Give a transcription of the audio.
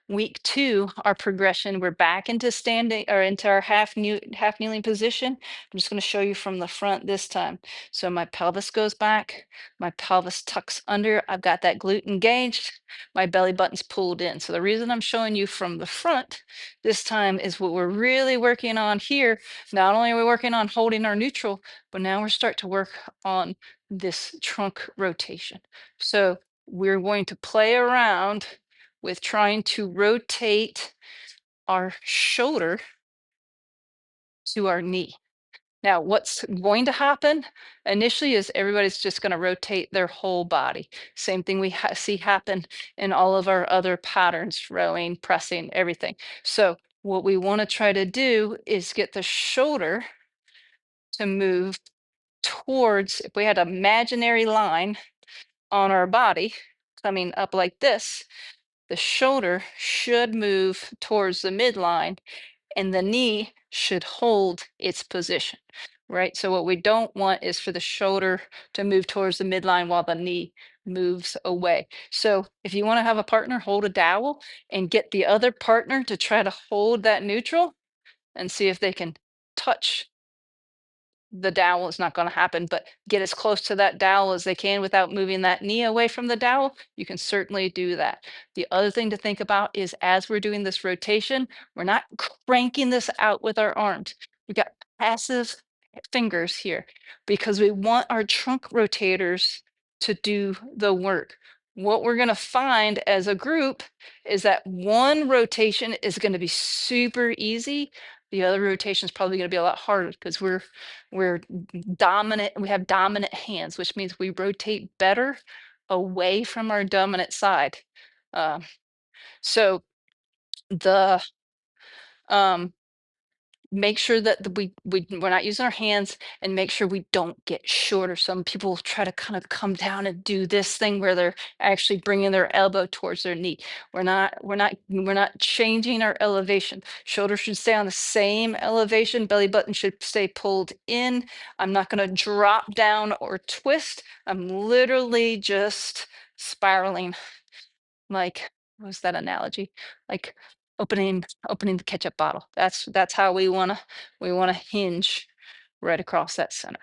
Week 2, our progression, we're back into standing or into our half kneeling position. I'm just going to show you from the front this time. So my pelvis goes back, my pelvis tucks under, I've got that glute engaged, my belly button's pulled in. So the reason I'm showing you from the front this time is what we're really working on here. Not only are we working on holding our neutral, but now we're starting to work on this trunk rotation. So we're going to play around with trying to rotate our shoulder to our knee. Now, what's going to happen initially is everybody's just going to rotate their whole body. Same thing we see happen in all of our other patterns, rowing, pressing, everything. So what we want to try to do is get the shoulder to move towards, if we had an imaginary line on our body coming up like this, the shoulder should move towards the midline and the knee should hold its position, right? So what we don't want is for the shoulder to move towards the midline while the knee moves away. So if you want to have a partner, hold a dowel and get the other partner to try to hold that neutral and see if they can touch the dowel. Is not going to happen, but get as close to that dowel as they can without moving that knee away from the dowel. You can certainly do that. The other thing to think about is as we're doing this rotation, we're not cranking this out with our arms. We got passive fingers here because we want our trunk rotators to do the work. What we're going to find as a group is that one rotation is going to be super easy. The other rotation is probably going to be a lot harder because we're dominant, we have dominant hands, which means we rotate better away from our dominant side. Uh, so the um, make sure that we're not using our hands and make sure we don't get shorter. Some people try to kind of come down and do this thing where they're actually bringing their elbow towards their knee. We're not changing our elevation. Shoulders should stay on the same elevation. Belly button should stay pulled in. I'm not going to drop down or twist. I'm literally just spiraling, like, what was that analogy? Like opening the ketchup bottle. That's how we wanna hinge right across that center.